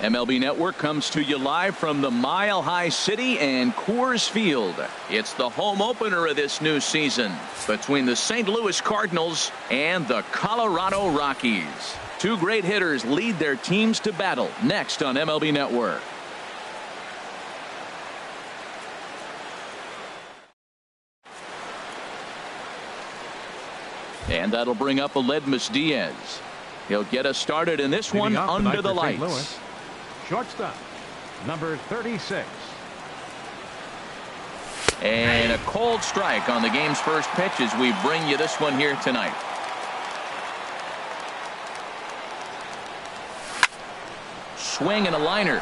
MLB Network comes to you live from the Mile High City and Coors Field. It's the home opener of this new season between the St. Louis Cardinals and the Colorado Rockies. Two great hitters lead their teams to battle next on MLB Network. And that'll bring up Aledmys Diaz. He'll get us started in this one under the lights. Shortstop, number 36. And a cold strike on the game's first pitch as we bring you this one here tonight. Swing and a liner,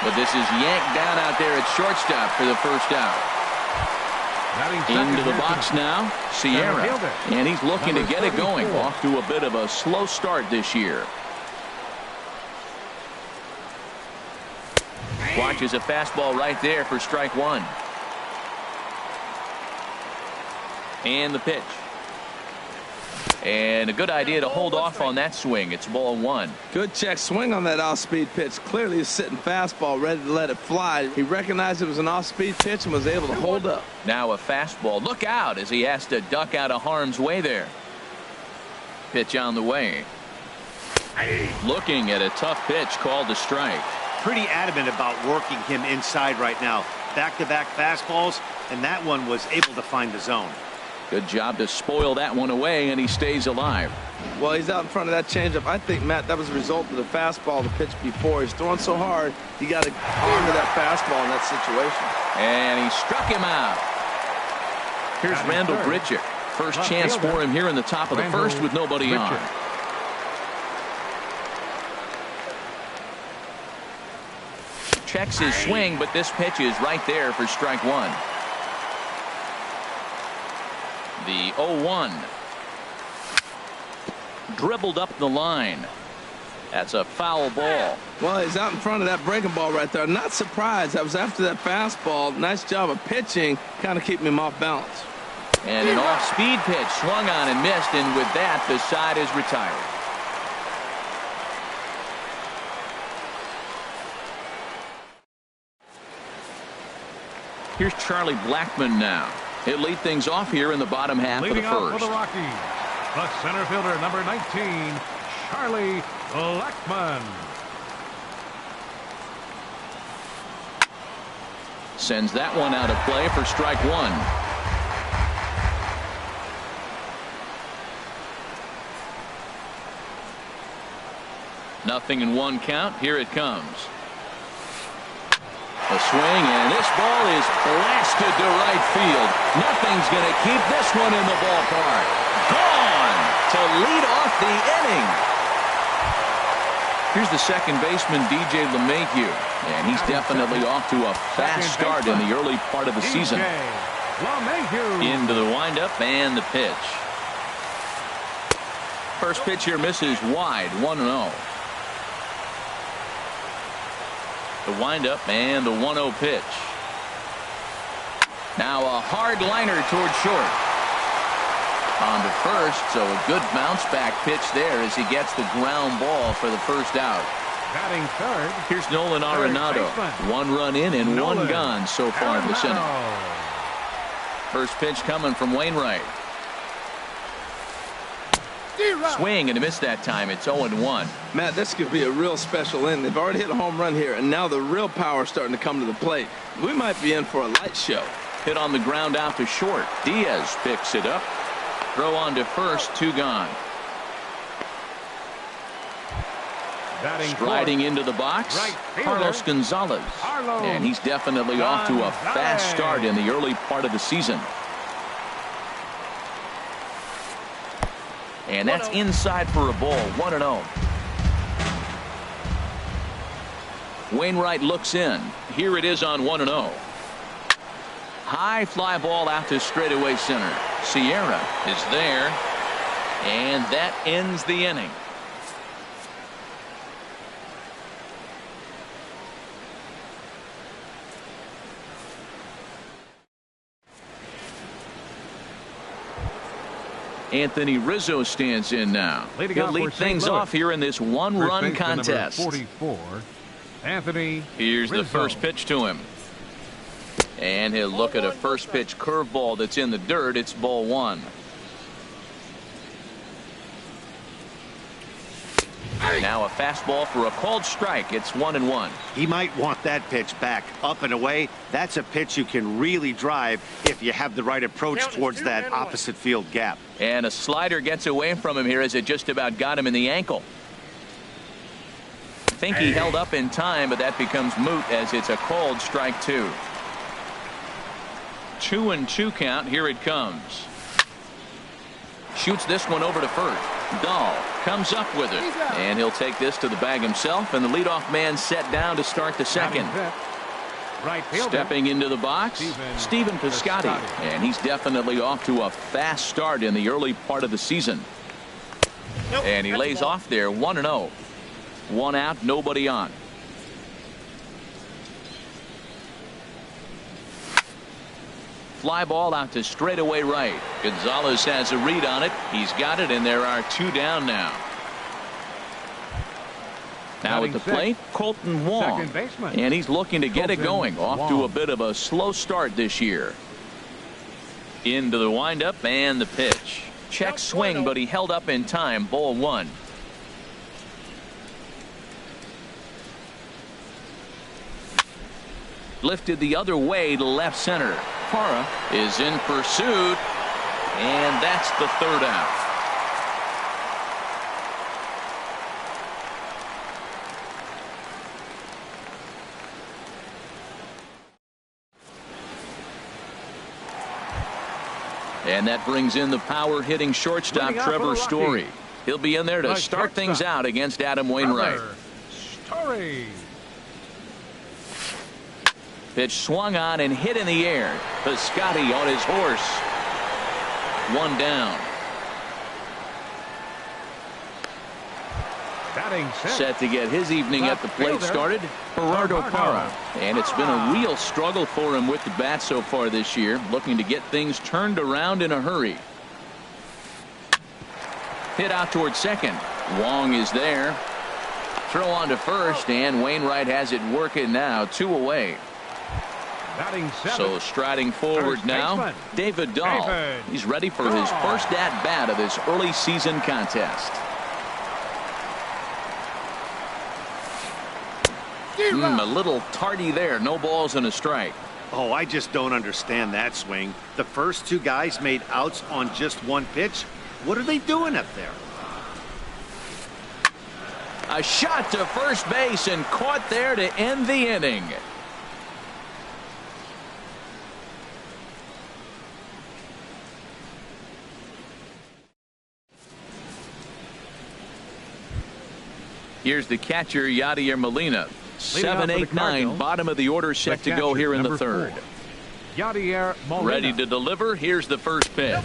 but this is yanked down out there at shortstop for the first out. Into the box now, Sierra, and he's looking to get it going. Off to a bit of a slow start this year. Watches a fastball right there for strike one. And the pitch. And a good idea to hold off on that swing. It's ball one. Good check swing on that off-speed pitch. Clearly a sitting fastball ready to let it fly. He recognized it was an off-speed pitch and was able to hold up. Now a fastball. Look out as he has to duck out of harm's way there. Pitch on the way. Looking at a tough pitch called a strike. Pretty adamant about working him inside right now. Back-to-back fastballs, and that one was able to find the zone. Good job to spoil that one away, and he stays alive. Well, he's out in front of that changeup. I think, Matt, that was a result of the fastball, the pitch before. He's throwing so hard, you got to arm to that fastball in that situation. And he struck him out. Here's Randall Grichuk. First chance for him here in the top of the first with nobody on. Checks his swing, but this pitch is right there for strike one. The 0-1. Dribbled up the line. That's a foul ball. Well, he's out in front of that breaking ball right there. Not surprised. That was after that fastball. Nice job of pitching, kind of keeping him off balance. And an off-speed pitch swung on and missed, and with that, the side is retired. Here's Charlie Blackmon now. He'll lead things off here in the bottom half of the first. Leading off for the Rockies, the center fielder, number 19, Charlie Blackmon. Sends that one out of play for strike one. Nothing in one count. Here it comes. A swing, and this ball is blasted to right field. Nothing's going to keep this one in the ballpark. Gone to lead off the inning. Here's the second baseman, DJ LeMahieu, and he's definitely off to a fast start in the early part of the season. Into the windup and the pitch. First pitch here misses wide, 1-0. The windup and the 1-0 pitch. Now a hard liner toward short. On to first, so a good bounce back pitch there as he gets the ground ball for the first out. Batting third. Here's Nolan Arenado. One run in and one gone so far in this inning. First pitch coming from Wainwright. Swing and a miss that time. It's 0-1. Matt, this could be a real special inning. They've already hit a home run here, and now the real power is starting to come to the plate. We might be in for a light show. Hit on the ground out to short. Diaz picks it up. Throw on to first, two gone. Striding into the box, Carlos Gonzalez. And he's definitely off to a fast start in the early part of the season. And that's inside for a ball, 1-0. Wainwright looks in. Here it is on 1-0. High fly ball out to straightaway center. Sierra is there, and that ends the inning. Anthony Rizzo stands in now. He'll lead things off here in this one-run contest. 44, Anthony Here's the Rizzo. first pitch to him. And he'll look at a first pitch curveball that's in the dirt. It's ball one. Now a fastball for a called strike. It's 1-1. He might want that pitch back. Up and away, that's a pitch you can really drive if you have the right approach towards that opposite field gap. And a slider gets away from him here as it just about got him in the ankle. I think he held up in time, but that becomes moot as it's a called strike two. 2-2 count. Here it comes. Shoots this one over to first. Dahl comes up with it, and he'll take this to the bag himself, and the leadoff man set down to start the second. Right fielder. Stepping into the box, Stephen Piscotty, and he's definitely off to a fast start in the early part of the season. And he lays off there 1-0. One out, nobody on. Fly ball out to straightaway right. Gonzalez has a read on it. He's got it, and there are two down now. Now at the plate, Colton Wong. And he's looking to get it going. Off to a bit of a slow start this year. Into the windup and the pitch. Check swing, but he held up in time. Ball one. Lifted the other way to left center. Parra is in pursuit, and that's the third out. And that brings in the power hitting shortstop Trevor Story. He'll be in there to start things out against Adam Wainwright. Story. Pitch swung on and hit in the air. Piscotty on his horse. One down. Set to get his evening at the plate started, Gerardo Parra. And it's been a real struggle for him with the bat so far this year, looking to get things turned around in a hurry. Hit out towards second. Wong is there. Throw on to first, and Wainwright has it working now. Two away. So striding forward now, David Dahl. He's ready for his first at-bat of this early season contest. A little tardy there. No balls and a strike. Oh, I just don't understand that swing. The first two guys made outs on just one pitch. What are they doing up there? A shot to first base and caught there to end the inning. Here's the catcher, Yadier Molina. 7, 8, 9, bottom of the order, set to go here in the third. Yadier Molina. Ready to deliver. Here's the first pitch.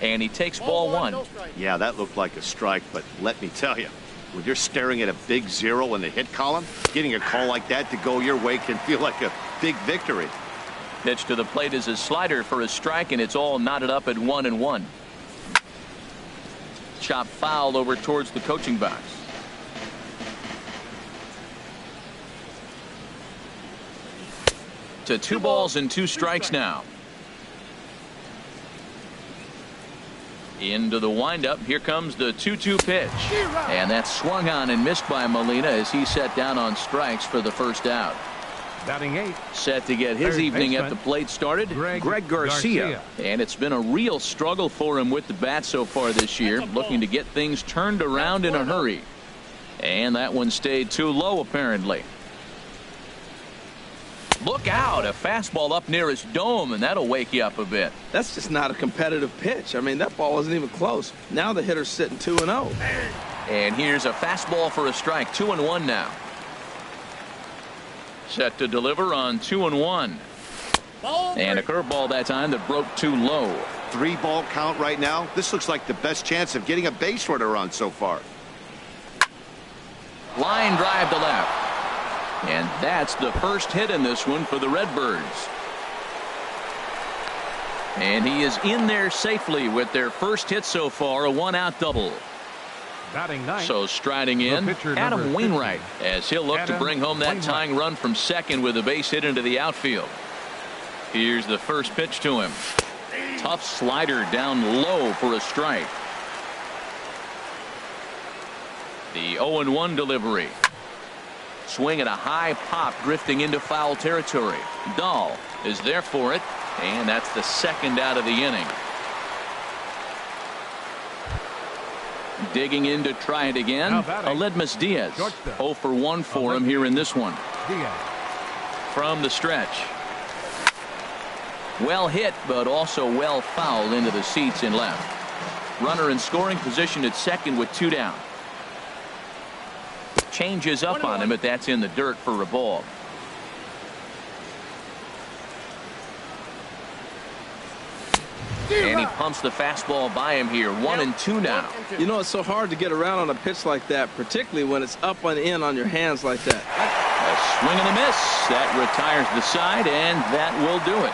And he takes ball one. Yeah, that looked like a strike, but let me tell you, when you're staring at a big zero in the hit column, getting a call like that to go your way can feel like a big victory. Pitch to the plate is a slider for a strike, and it's all knotted up at 1-1. Chop foul over towards the coaching box. To 2 balls and 2 strikes now. Into the windup. Here comes the 2-2 pitch. And that's swung on and missed by Molina as he set down on strikes for the first out. Batting 8. Set to get his evening at the plate started, Greg Garcia. And it's been a real struggle for him with the bat so far this year, looking to get things turned around in a hurry. And that one stayed too low apparently. Look out, a fastball up near his dome, and that'll wake you up a bit. That's just not a competitive pitch. I mean, that ball wasn't even close. Now the hitter's sitting 2-0. And here's a fastball for a strike. 2-1 now. Set to deliver on 2-1. And a curveball that time that broke too low. 3-ball count right now. This looks like the best chance of getting a base runner on so far. Line drive to left. And that's the first hit in this one for the Redbirds. And he is in there safely with their first hit so far, a 1-out double. Batting ninth. So striding in, Adam Wainwright, as he'll look to bring home that tying run from second with a base hit into the outfield. Here's the first pitch to him. Tough slider down low for a strike. The 0-1 delivery. Swing at a high pop, drifting into foul territory. Dahl is there for it, and that's the second out of the inning. Digging in to try it again, Aledmus Diaz. 0 for 1 for him here in this one. From the stretch. Well hit, but also well fouled into the seats in left. Runner in scoring position at second with 2 down. Changes up on him, but that's in the dirt for a ball. And he pumps the fastball by him here. 1-2 now. You know, it's so hard to get around on a pitch like that, particularly when it's up and in on your hands like that. A swing and a miss. That retires the side, and that will do it.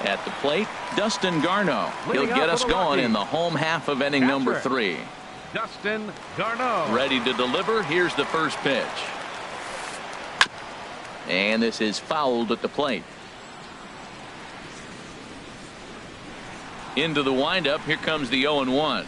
At the plate, Dustin Garneau. He'll get us going in the home half of inning number 3. Dustin Garneau. Ready to deliver. Here's the first pitch. And this is fouled at the plate. Into the windup. Here comes the 0-1.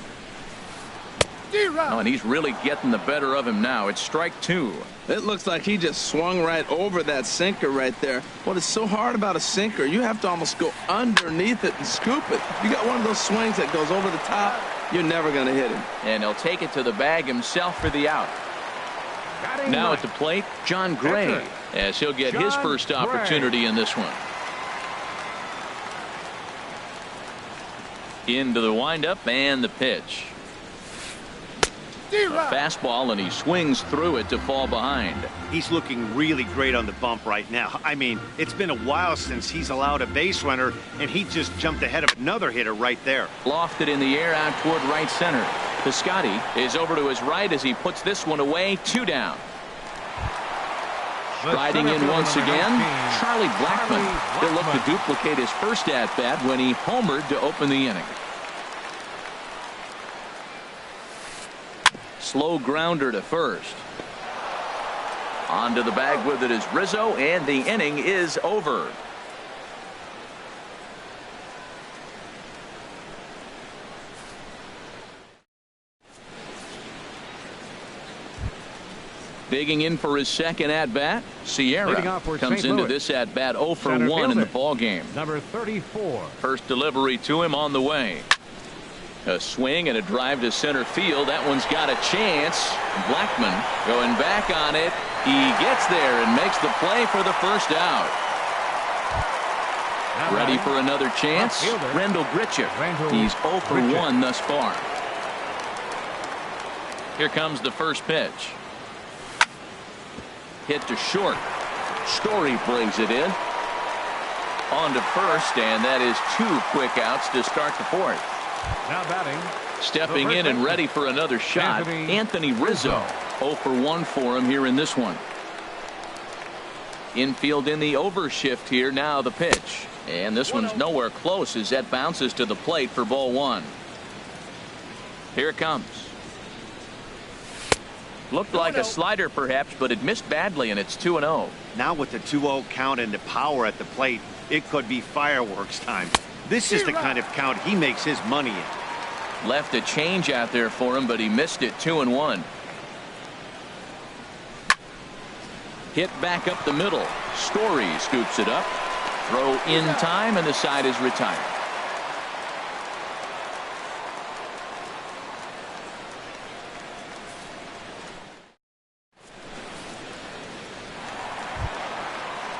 Oh, and he's really getting the better of him now. It's strike 2. It looks like he just swung right over that sinker right there. What is so hard about a sinker, you have to almost go underneath it and scoop it. You got one of those swings that goes over the top, you're never going to hit him. And he'll take it to the bag himself for the out. Now at the plate, John Gray, as he'll get his first opportunity in this one. Into the windup and the pitch. A fastball, and he swings through it to fall behind. He's looking really great on the bump right now. I mean, it's been a while since he's allowed a base runner, and he just jumped ahead of another hitter right there. Lofted in the air out toward right center. Piscotty is over to his right as he puts this one away. 2 down. Striding in once again, Charlie Blackmon. He'll look to duplicate his first at-bat when he homered to open the inning. Slow grounder to first. Onto the bag with it is Rizzo, and the inning is over. Digging in for his second at-bat, Sierra comes into this at-bat 0 for 1 in the ball game. Number 34. First delivery to him on the way. A swing and a drive to center field. That one's got a chance. Blackmon going back on it. He gets there and makes the play for the first out. Ready for another chance? Randall Grichuk. He's 0 for 1 thus far. Here comes the first pitch. Hit to short. Story brings it in. On to first, and that is 2 quick outs to start the 4th. Now batting. Stepping in and ready for another shot, Anthony Rizzo. 0 for 1 for him here in this one. Infield in the overshift here. Now the pitch. And this one's nowhere close as that bounces to the plate for ball 1. Here it comes. Looked like a slider perhaps, but it missed badly, and it's 2-0. Now with the 2-0 count and the power at the plate, it could be fireworks time. This is the kind of count he makes his money in. Left a change out there for him, but he missed it. 2-1. Hit back up the middle. Story scoops it up. Throw in time, and the side is retired.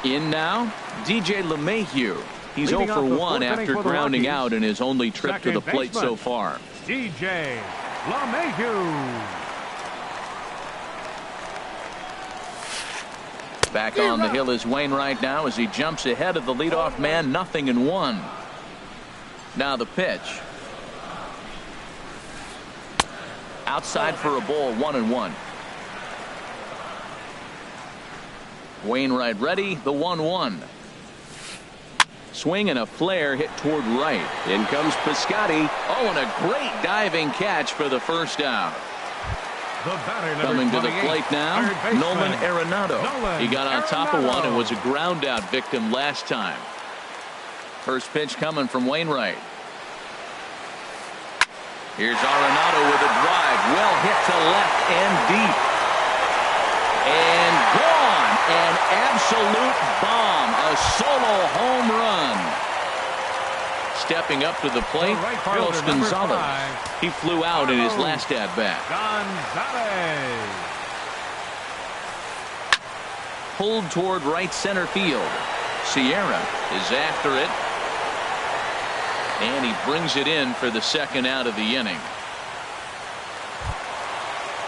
In now, DJ LeMahieu. He's 0 for 1 after grounding out in his only trip to the plate so far. DJ LeMahieu. Back on the hill is Wainwright now as he jumps ahead of the leadoff man. 0-1. Now the pitch. Outside for a ball. 1-1. Wainwright ready, the 1-1. Swing and a flare hit toward right. In comes Piscotty. Oh, and a great diving catch for the first out. The batter, Coming to the 28, plate now, third baseman, Nolan Arenado. He got on top of one and Arenado. was a ground out victim last time. First pitch coming from Wainwright. Here's Arenado with a drive. Well hit to left and deep. And gone. An absolute bomb. A solo home run. Stepping up to the plate, The right Carlos fielder, number Gonzalez. 5. He flew out in his last at-bat. Gonzalez. Pulled toward right center field. Sierra is after it. And he brings it in for the second out of the inning.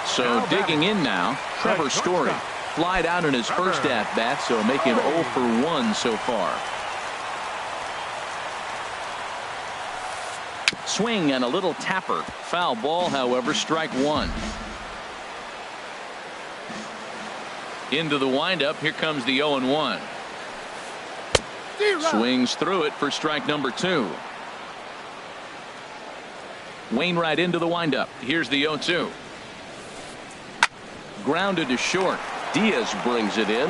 So Now digging in now, Trevor the Story. shortstop. Flied out in his first Trevor. at-bat, so make him 0 for 1 so far. Swing and a little tapper. Foul ball, however, strike one. Into the windup. Here comes the 0-1. Swings through it for strike number 2. Wainwright into the windup. Here's the 0-2. Grounded to short. Diaz brings it in.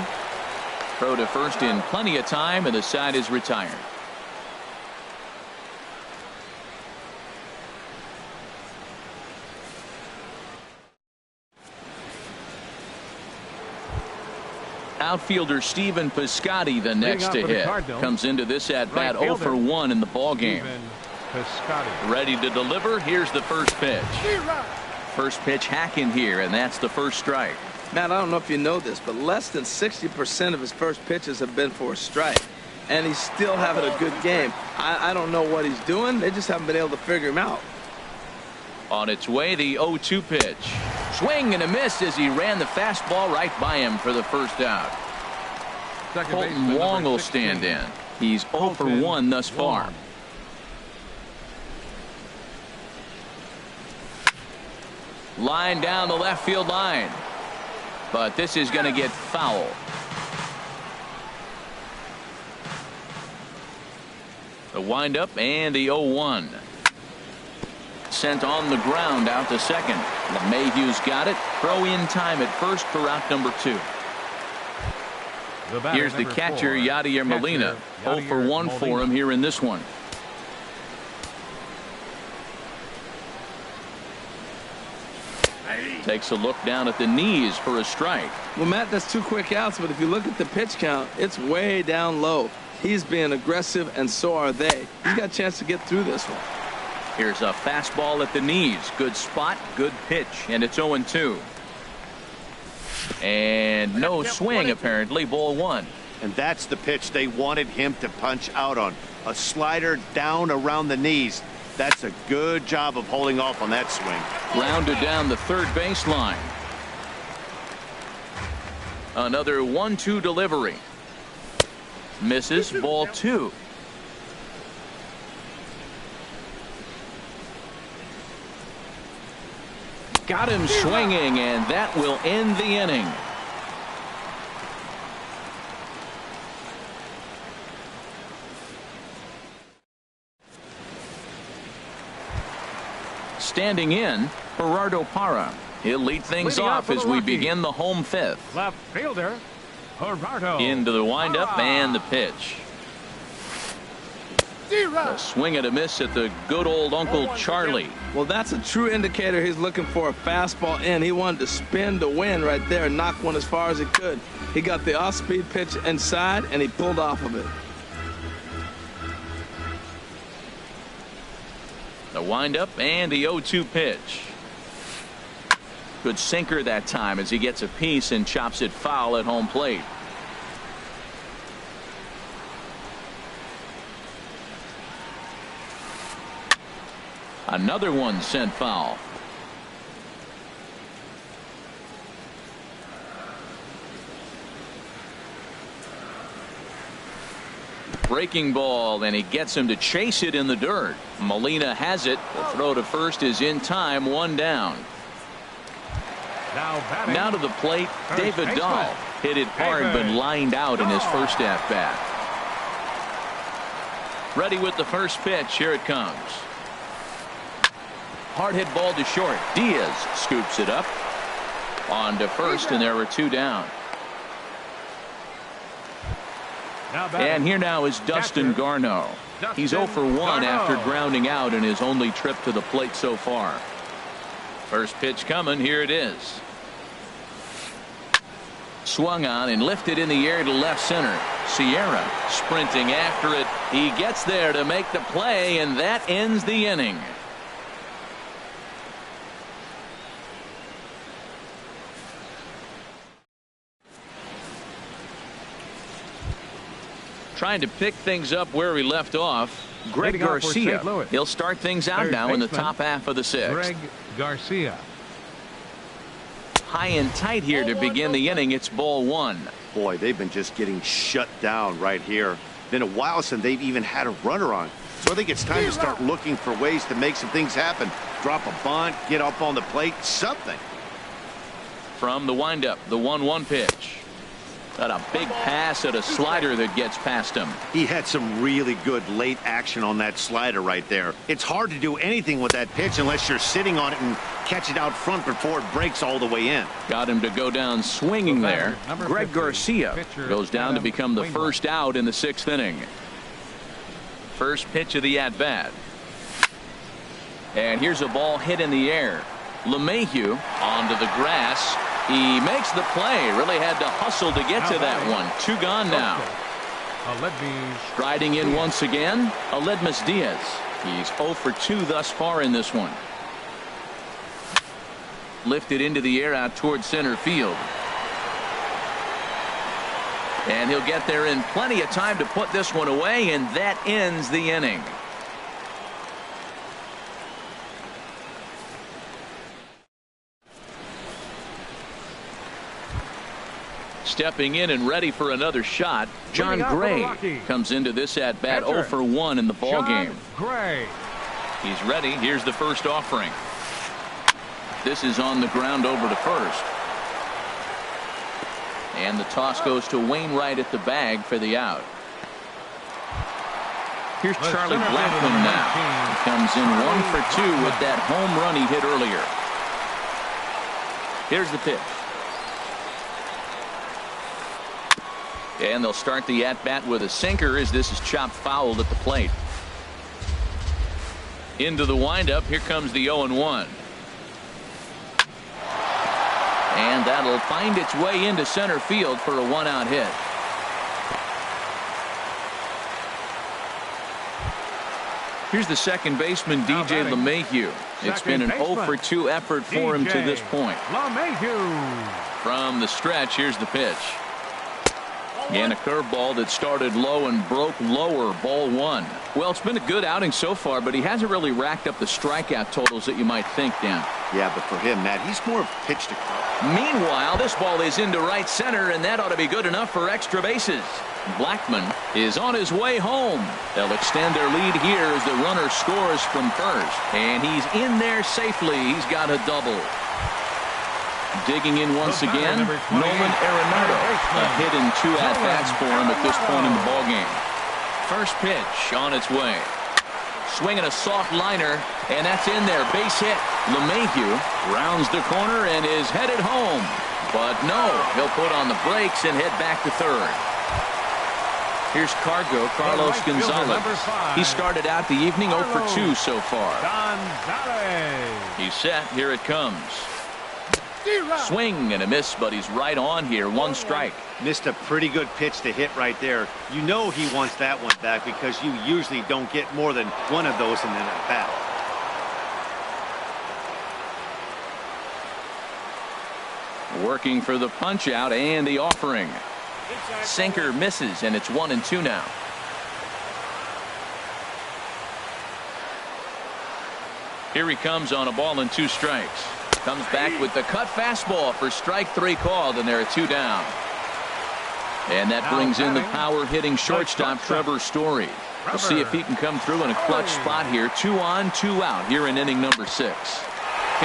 Throw to first in plenty of time, and the side is retired. Outfielder Stephen Piscotty, the next up to for the hit, Cardinals. comes into this at bat Right 0 for fielder. 1 in the ball game. Stephen Piscotty. Ready to deliver. Here's the first pitch. First pitch hacking here, and that's the first strike. Matt, I don't know if you know this, but less than 60% of his first pitches have been for a strike. And he's still having a good game. I don't know what he's doing. They just haven't been able to figure him out. On its way, the 0-2 pitch. Swing and a miss as he ran the fastball right by him for the first out. Second Colton baseman, Wong number will 16. stand in. He's 0 for Colton 1 thus far. Wong. Line down the left field line. But this is going to get foul. The windup and the 0-1. Sent on the ground out to second. LeMahieu's got it. Throw in time at first for out number 2. The batter, Here's the number catcher, 4. Yadier Molina. 0 for 1 for him here in this one. Takes a look down at the knees for a strike. Well, Matt, that's 2 quick outs, but if you look at the pitch count, it's way down low. He's being aggressive, and so are they. He's got a chance to get through this one. Here's a fastball at the knees. Good spot, good pitch, and it's 0-2. And no swing, apparently. Ball 1. And that's the pitch they wanted him to punch out on. A slider down around the knees. That's a good job of holding off on that swing. Grounded down the third baseline. Another 1-2 delivery. Misses. Ball 2. Got him swinging, and that will end the inning. Standing in, Gerardo Parra. He'll lead things Leading off off for as the we Rockies. begin the home fifth. Left fielder, Gerardo. Into the windup and the pitch. A swing and a miss at the good old Uncle Charlie. Well, that's a true indicator he's looking for a fastball in. He wanted to spin to win right there and knock one as far as he could. He got the off-speed pitch inside, and he pulled off of it. The windup and the 0-2 pitch. Good sinker that time as he gets a piece and chops it foul at home plate. Another one sent foul. Breaking ball, and he gets him to chase it in the dirt. Molina has it. The throw to first is in time, 1 down. Now batting. Now to the plate, First David baseman, Dahl. Hit it hard but lined out in his first at-bat. Ready with the first pitch. Here it comes. Hard hit ball to short. Diaz scoops it up. On to first, and there were 2 down. And here now is Dustin Garneau. He's 0 for 1 after grounding out in his only trip to the plate so far. First pitch coming. Here it is. Swung on and lifted in the air to left center. Sierra sprinting after it. He gets there to make the play, and that ends the inning. Trying to pick things up where we left off. Greg Garcia. He'll start things out now in the top half of the 6th. Greg Garcia. High and tight here to begin the inning. It's ball 1. Boy, they've been just getting shut down right here. Been a while since they've even had a runner on. So I think it's time to start looking for ways to make some things happen. Drop a bunt, get up on the plate, something. From the windup, the 1-1 pitch. Got a big pass at a slider that gets past him. He had some really good late action on that slider right there. It's hard to do anything with that pitch unless you're sitting on it and catch it out front before it breaks all the way in. Got him to go down swinging there. Greg Garcia goes down to become the first out in the 6th inning. First pitch of the at-bat. And here's a ball hit in the air. LeMahieu onto the grass. He makes the play. Really had to hustle to get to that one. 2 gone now. Striding in once again, Aledmus Diaz. He's 0 for 2 thus far in this one. Lifted into the air out towards center field. And he'll get there in plenty of time to put this one away, and that ends the inning. Stepping in and ready for another shot, John Gray comes into this at bat 0 for 1 in the ball game. Gray. He's ready. Here's the first offering. This is on the ground over to first. And the toss goes to Wainwright at the bag for the out. Here's Charlie Blackmon now. He comes in 1 for 2 with that home run he hit earlier. Here's the pitch. And they'll start the at-bat with a sinker as this is chopped foul at the plate. Into the windup. Here comes the 0-1. And that'll find its way into center field for a 1-out hit. Here's the second baseman, DJ LeMahieu. It's been an 0 for 2 effort for him to this point. From the stretch, here's the pitch. And a curveball that started low and broke lower, ball 1. Well, it's been a good outing so far, but he hasn't really racked up the strikeout totals that you might think, Dan. Yeah, but for him, Matt, he's more of pitch to call. Meanwhile, this ball is into right center, and that ought to be good enough for extra bases. Blackmon is on his way home. They'll extend their lead here as the runner scores from first. And he's in there safely. He's got a double. Digging in once again, Nolan Arenado. A hit in 2 at-bats for him at this point in the ballgame. First pitch on its way. Swinging a soft liner, and that's in there. Base hit. LeMahieu rounds the corner and is headed home. But no, he'll put on the brakes and head back to third. Here's Carlos Gonzalez. He started out the evening 0 for 2 so far. He's set. Here it comes. Swing and a miss, but he's right on here. 1 strike. Missed a pretty good pitch to hit right there. You know he wants that one back because you usually don't get more than one of those in an at-bat. Working for the punch out and the offering. Sinker misses, and it's 1-2 now. Here he comes on a ball and 2 strikes. Comes back with the cut fastball for strike 3 called, and there are 2 down. And that brings in the power hitting shortstop Trevor Story. We'll see if he can come through in a clutch spot here. 2 on, 2 out here in inning number 6. Hit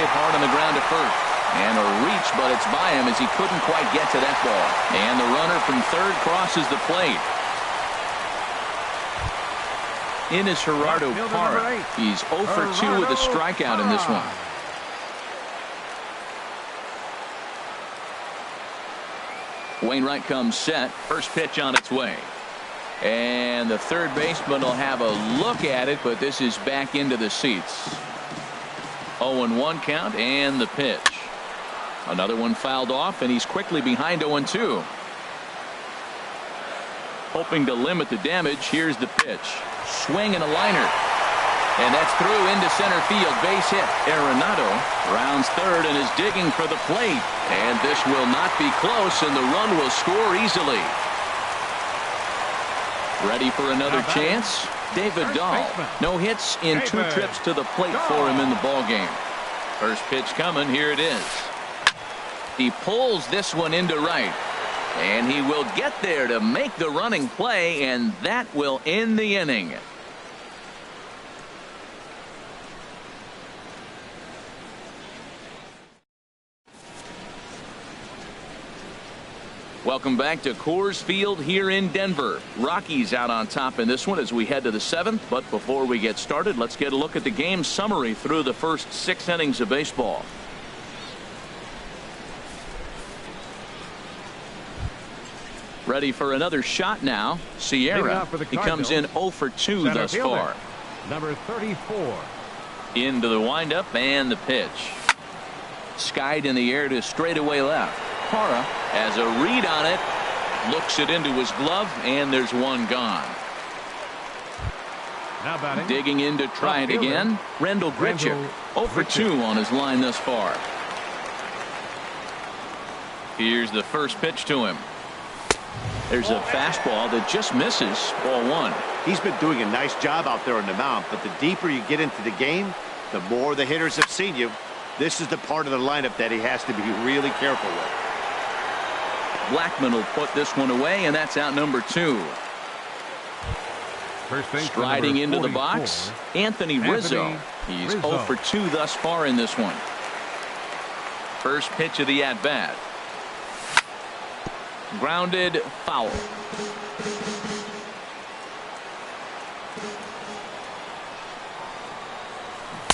hard on the ground to first. And a reach, but it's by him as he couldn't quite get to that ball. And the runner from third crosses the plate. In is Gerardo Parra. He's 0 for 2 with a strikeout in this one. Wainwright comes set. First pitch on its way. And the third baseman will have a look at it, but this is back into the seats. 0-1 count and the pitch. Another one fouled off, and he's quickly behind 0-2. Hoping to limit the damage, here's the pitch. Swing and a liner. And that's through into center field. Base hit. Arenado rounds third and is digging for the plate. And this will not be close, and the run will score easily. Ready for another chance? David Dahl. No hits in 2 trips to the plate for him in the ballgame. First pitch coming. Here it is. He pulls this one into right. And he will get there to make the running play, and that will end the inning. Welcome back to Coors Field here in Denver. Rockies out on top in this one as we head to the 7th. But before we get started, let's get a look at the game summary through the first 6 innings of baseball. Ready for another shot now. Sierra. He comes in 0 for 2 thus far. Number 34. Into the windup and the pitch. Skied in the air to straightaway left. Parra has a read on it. Looks it into his glove, and there's one gone. Now batting. Digging in to try it again. Rendell Grichuk. 0 for 2 on his line thus far. Here's the first pitch to him. There's a fastball that just misses. Ball 1. He's been doing a nice job out there on the mound, but the deeper you get into the game, the more the hitters have seen you. This is the part of the lineup that he has to be really careful with. Blackman will put this one away, and that's out number 2. Striding into the box, Anthony Rizzo. He's 0 for 2 thus far in this one. First pitch of the at-bat. Grounded foul.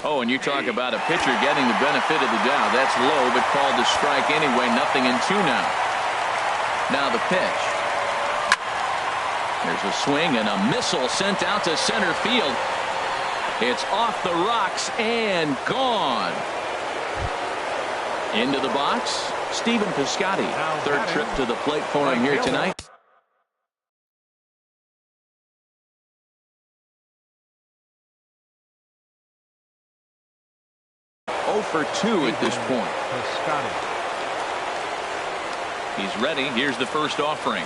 Oh, and you talk about a pitcher getting the benefit of the doubt. That's low, but called to strike anyway. 0-2 now. Now the pitch. There's a swing and a missile sent out to center field. It's off the rocks and gone. Into the box, Stephen Piscotty. Third trip to the plate for him here tonight. For 2 at this point. He's ready. Here's the first offering.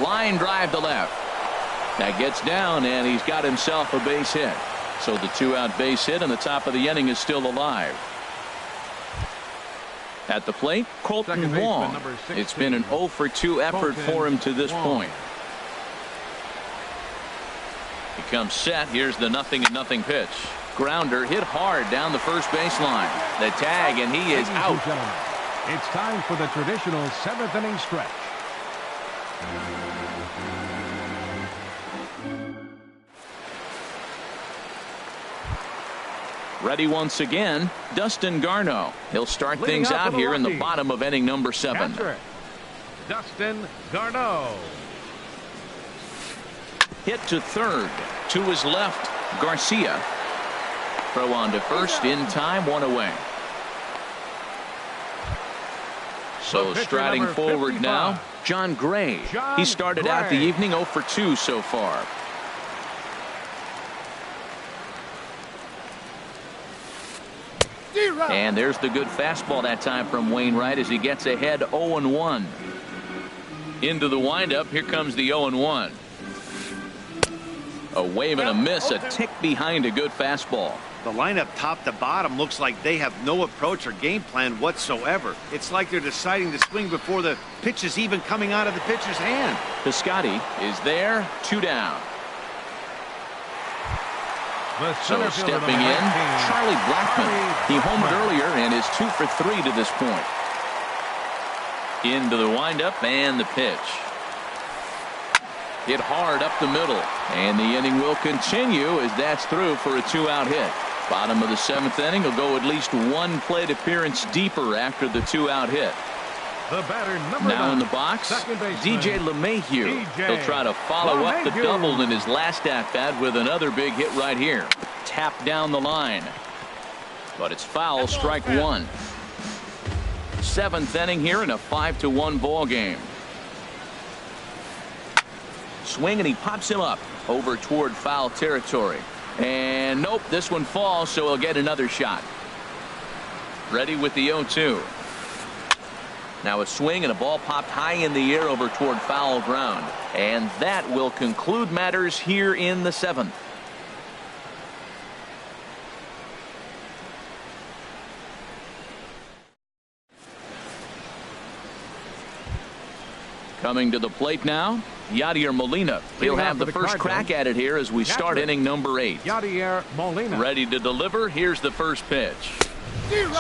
Line drive to left. That gets down, and he's got himself a base hit. So the 2-out base hit, and the top of the inning is still alive. At the plate, Colton Wong. It's been an 0 for 2 effort for him to this point. He comes set. Here's the 0-0 pitch. Grounder hit hard down the first baseline. The tag, and he is out. It's time for the traditional 7th inning stretch. Ready once again, Dustin Garneau. He'll start things out here in the bottom of inning number 7. Dustin Garneau. Hit to third. To his left, Garcia. Throw on to first in time, 1 away. So striding forward now, John Gray. He started out the evening 0 for 2 so far. And there's the good fastball that time from Wainwright as he gets ahead 0-1. Into the windup, here comes the 0-1. A wave and a miss, a tick behind a good fastball. The lineup top to bottom looks like they have no approach or game plan whatsoever. It's like they're deciding to swing before the pitch is even coming out of the pitcher's hand. Piscotty is there, 2 down. The So center fielder, stepping number in, 19, Charlie Blackmon. He homered earlier and is 2 for 3 to this point. Into the windup and the pitch. Hit hard up the middle, and the inning will continue as that's through for a 2-out hit. Bottom of the 7th inning will go at least one plate appearance deeper after the 2-out hit. The batter, number Now 9, in the box, DJ LeMahieu. He'll try to follow up the double in his last at-bat with another big hit right here. Tap down the line. But it's foul, strike one. 7th inning here in a 5-1 ball game. Swing, and he pops him up over toward foul territory. And nope, this one falls, so he'll get another shot. Ready with the 0-2. Now a swing and a ball popped high in the air over toward foul ground. And that will conclude matters here in the 7th. Coming to the plate now, Yadier Molina. He'll have the first crack at it here as we start inning number 8. Yadier Molina. Ready to deliver. Here's the first pitch.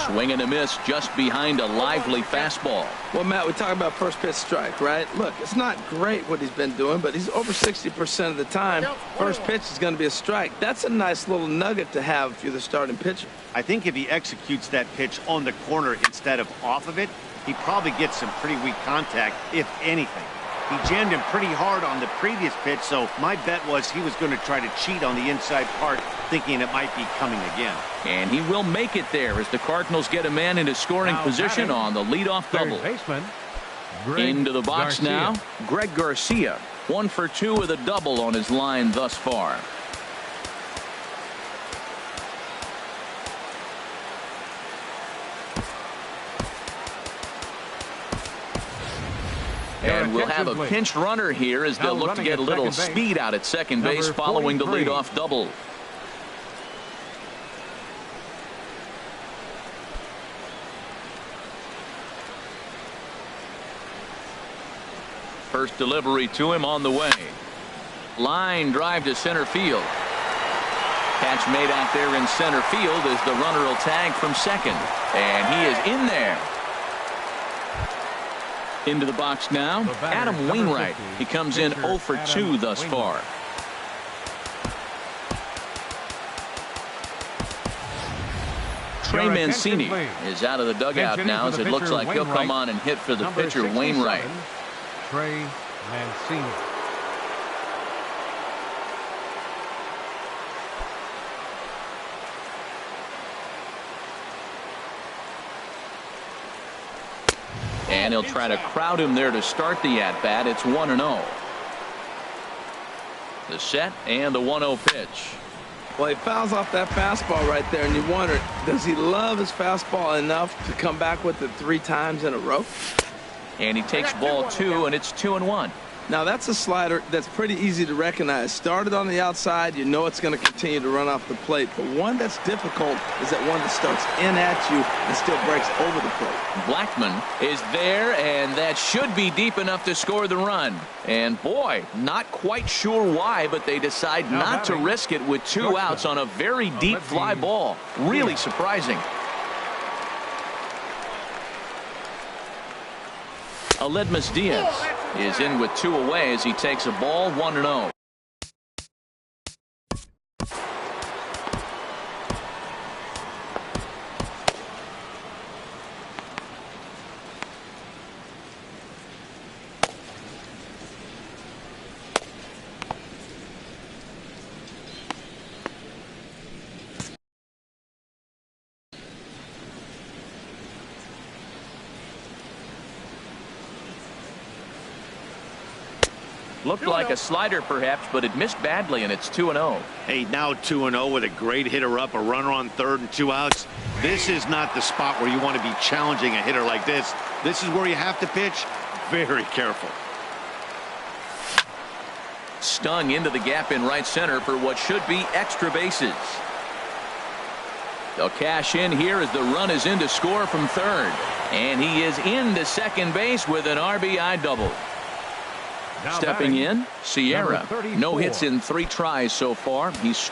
Swing and a miss just behind a lively fastball. Well, Matt, we talk about first pitch strike, right? Look, it's not great what he's been doing, but he's over 60% of the time. First pitch is going to be a strike. That's a nice little nugget to have if you're the starting pitcher. I think if he executes that pitch on the corner instead of off of it, he probably gets some pretty weak contact, if anything. He jammed him pretty hard on the previous pitch, so my bet was he was going to try to cheat on the inside part, thinking it might be coming again. And he will make it there as the Cardinals get a man into scoring position on the leadoff double. Baseman, Into the box Garcia. now, Greg Garcia. 1 for 2 with a double on his line thus far. And we'll have a pinch runner here as they'll look to get a little speed out at second base following the leadoff double. First delivery to him on the way. Line drive to center field. Catch made out there in center field as the runner will tag from second. And he is in there. Into the box now, Adam Wainwright. He comes in 0 for 2 thus far. Trey Mancini is out of the dugout now as it looks like he'll come on and hit for the pitcher Wainwright. Trey Mancini. And he'll try to crowd him there to start the at-bat. It's 1-0. The set and the 1-0 pitch. Well, he fouls off that fastball right there, and you wonder, does he love his fastball enough to come back with it 3 times in a row? And he takes ball 2, and it's 2-1. Now, that's a slider that's pretty easy to recognize. Started on the outside, you know it's going to continue to run off the plate. But one that's difficult is that one that starts in at you and still breaks over the plate. Blackmon is there, and that should be deep enough to score the run. And boy, not quite sure why, but they decide not to risk it with 2 outs on a very deep fly ball. Really surprising. Aledmus Diaz is in with 2 away as he takes a ball 1-0. Looked like a slider perhaps, but it missed badly, and it's 2-0. Hey, now 2-0 with a great hitter up, a runner on third and 2 outs. This is not the spot where you want to be challenging a hitter like this. This is where you have to pitch very careful. Stung into the gap in right center for what should be extra bases. They'll cash in here as the run is in to score from third. And he is into second base with an RBI double. Stepping in, Sierra. No hits in 3 tries so far. He's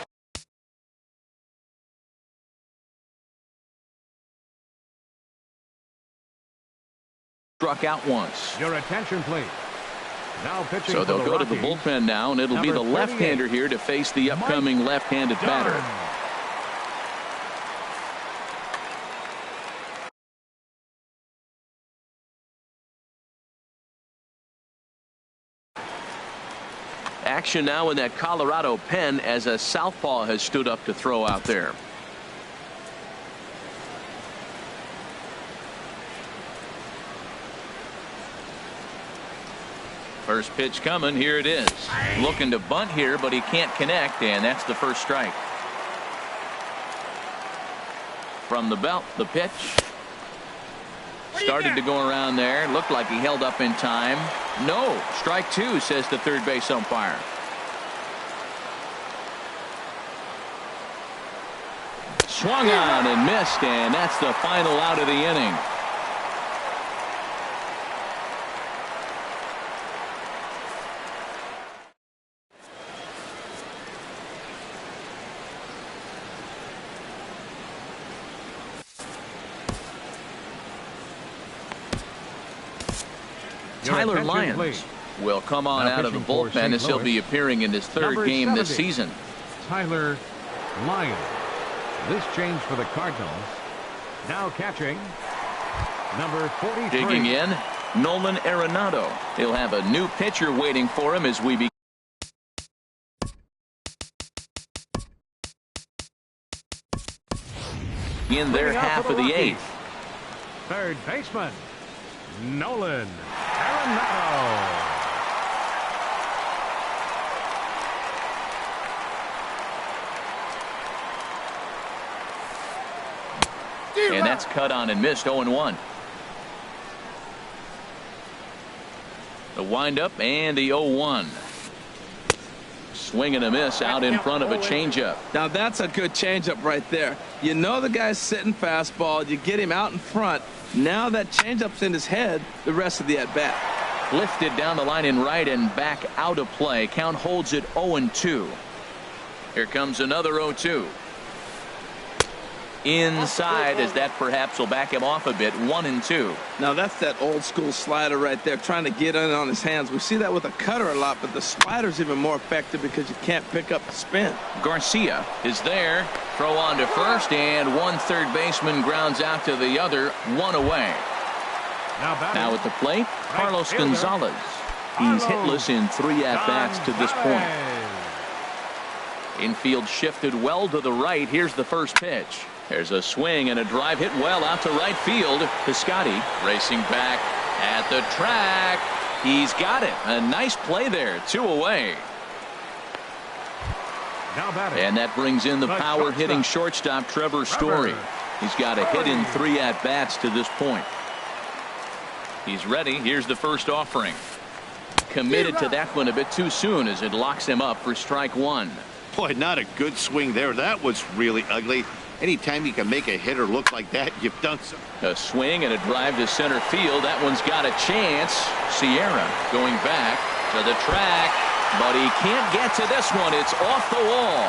struck out once. Your attention, please. Now pitching So they'll for the go to the Rockies, bullpen now, and it'll be the number 38, left-hander here to face the upcoming left-handed batter. Action now in that Colorado pen as a southpaw has stood up to throw out there. First pitch coming. Here it is. Looking to bunt here, but he can't connect, and that's the first strike. From the belt, the pitch. Started to go around there. Looked like he held up in time. No. Strike two, says the third base umpire. Swung on and missed, and that's the final out of the inning. Tyler Lyons will come on out of the bullpen as he'll be appearing in his third game this season. Tyler Lyons. This change for the Cardinals. Now catching, number 43. Digging in, Nolan Arenado. He'll have a new pitcher waiting for him as we begin. In their half of the eighth. Third baseman, Nolan Arenado. And that's cut on and missed. 0-1. The windup and the 0-1. Swing and a miss out in front of a changeup. Now that's a good changeup right there. You know the guy's sitting fastball. You get him out in front. Now that changeup's in his head the rest of the at-bat. Lifted down the line in right and back out of play. Count holds it 0-2. Here comes another 0-2. Inside, as that perhaps will back him off a bit. 1-2. Now that's that old school slider right there, trying to get in on his hands. We see that with a cutter a lot, but the slider's even more effective because you can't pick up the spin. Garcia is there. Throw on to first, and one third baseman grounds out to the other. One away. Now at the plate, Carlos Gonzalez. He's hitless in 3 at-bats to this point. Infield shifted well to the right. Here's the first pitch. There's a swing and a drive hit well out to right field. Piscotty racing back at the track. He's got it. A nice play there. 2 away. And that brings in the power hitting shortstop Trevor Story. He's got a hit in 3 at-bats to this point. He's ready. Here's the first offering. Committed to that one a bit too soon as it locks him up for strike 1. Boy, not a good swing there. That was really ugly. Anytime you can make a hitter look like that, you've done so. A swing and a drive to center field. That one's got a chance. Sierra going back to the track, but he can't get to this one. It's off the wall.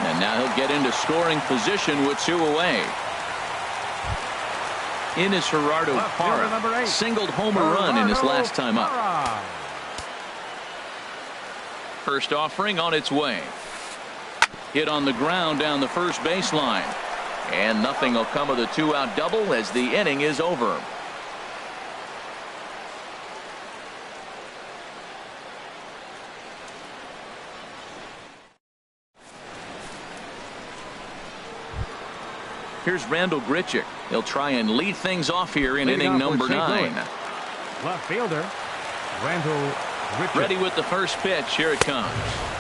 And now he'll get into scoring position with 2 away. In is Gerardo Parra. Singled homer run in his last time up. First offering on its way. Hit on the ground down the first baseline. And nothing will come of the 2-out double as the inning is over. Here's Randall Grichuk. He'll try and lead things off here in inning number 9. Left fielder, Randall Grichuk. Ready with the first pitch. Here it comes.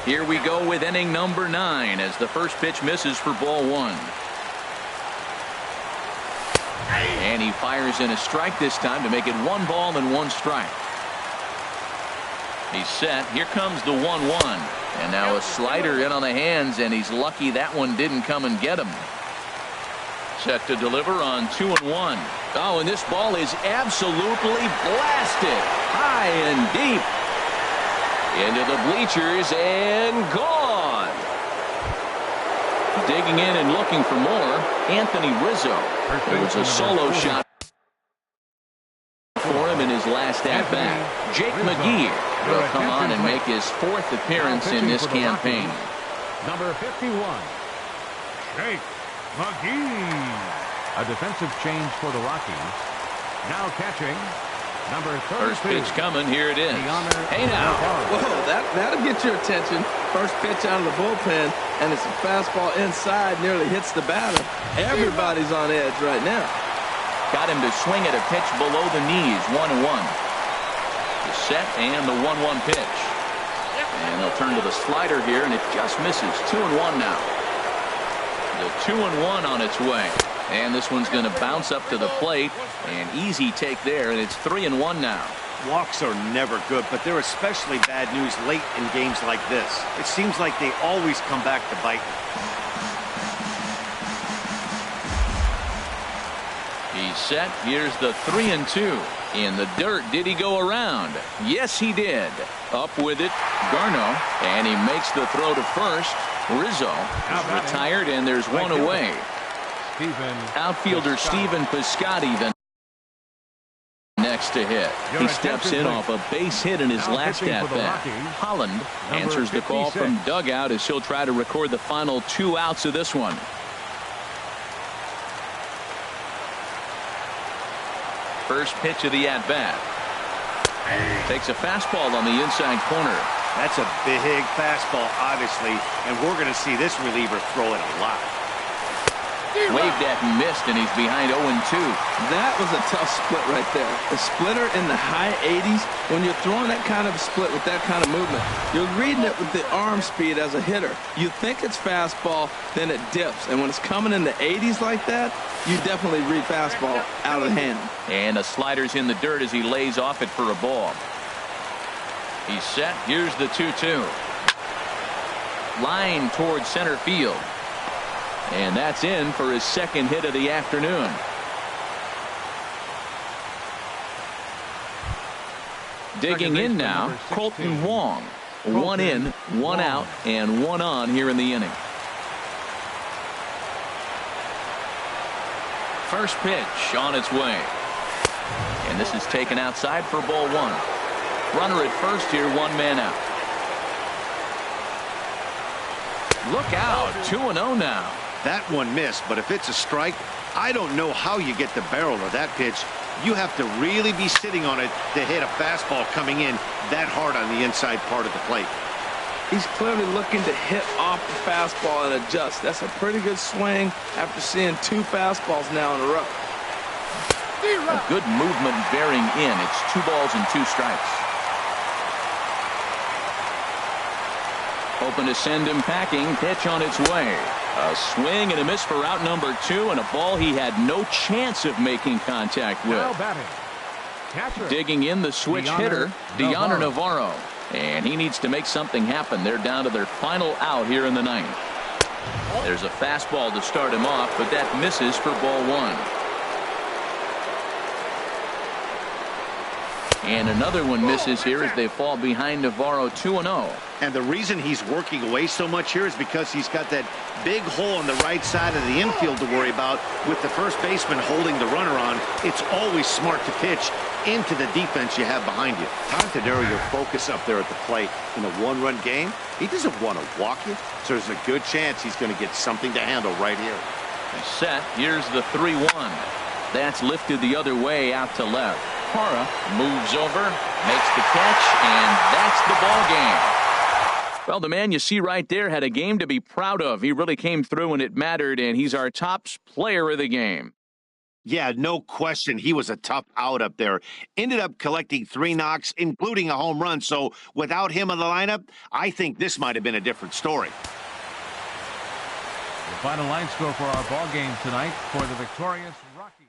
Here we go with inning number 9 as the first pitch misses for ball 1. And he fires in a strike this time to make it 1 ball and 1 strike. He's set. Here comes the 1-1. And now a slider in on the hands, and he's lucky that one didn't come and get him. Set to deliver on 2-1. Oh, and this ball is absolutely blasted high and deep into the bleachers and gone. Digging in and looking for more, Anthony Rizzo. It was a solo shot for him in his last at-bat. Jake McGee will come on and make his 4th appearance in this campaign. Number 51, Jake McGee. A defensive change for the Rockies. Now catching, number 32. First pitch coming. Here it is. Hey now. Whoa, that'll get your attention. First pitch out of the bullpen, and it's a fastball inside, nearly hits the batter. Everybody's on edge right now. Got him to swing at a pitch below the knees. 1-1. The set and the 1-1 pitch. And they'll turn to the slider here, and it just misses. 2-1 now. The 2-1 on its way. And this one's going to bounce up to the plate. An easy take there, and it's 3-1 now. Walks are never good, but they're especially bad news late in games like this. It seems like they always come back to bite. He's set. Here's the 3-2. In the dirt, did he go around? Yes, he did. Up with it, Garno, and he makes the throw to first. Rizzo is retired, and there's one away. Outfielder Stephen Piscotty then next to hit. He steps in off a base hit in his last at-bat. Holland answers the call from dugout as he'll try to record the final 2 outs of this one. First pitch of the at-bat. Takes a fastball on the inside corner. That's a big fastball, obviously, and we're going to see this reliever throw it a lot. Waved at and missed, and he's behind 0-2. That was a tough split right there. A splitter in the high 80s. When you're throwing that kind of split with that kind of movement, you're reading it with the arm speed as a hitter. You think it's fastball, then it dips. And when it's coming in the 80s like that, you definitely read fastball out of the hand. And a slider's in the dirt as he lays off it for a ball. He's set. Here's the 2-2. Line towards center field. And that's in for his 2nd hit of the afternoon. Digging in now, Colton Wong. 1 in, 1 out, and 1 on here in the inning. First pitch on its way. And this is taken outside for ball 1. Runner at first here, 1 man out. Look out, 2-0 now. That one missed, but if it's a strike, I don't know how you get the barrel of that pitch. You have to really be sitting on it to hit a fastball coming in that hard on the inside part of the plate. He's clearly looking to hit off the fastball and adjust. That's a pretty good swing after seeing 2 fastballs now in a row. A good movement bearing in. It's 2 balls and 2 strikes. Hoping to send him packing. Pitch on its way. A swing and a miss for out number 2, and a ball he had no chance of making contact with. Digging in the switch hitter, Deoner Navarro. And he needs to make something happen. They're down to their final out here in the 9th. There's a fastball to start him off, but that misses for ball 1. And another one misses here as they fall behind Navarro 2-0. And the reason he's working away so much here is because he's got that big hole on the right side of the infield to worry about. With the first baseman holding the runner on, it's always smart to pitch into the defense you have behind you. Time to narrow your focus up there at the plate. In a 1-run game, he doesn't want to walk you, so there's a good chance he's going to get something to handle right here. He's set. Here's the 3-1. That's lifted the other way out to left. Parra moves over, makes the catch, and that's the ball game. Well, the man you see right there had a game to be proud of. He really came through when it mattered, and he's our top player of the game. Yeah, no question. He was a tough out up there. Ended up collecting 3 knocks, including a home run. So without him in the lineup, I think this might have been a different story. The final line score for our ball game tonight for the victorious Rockies.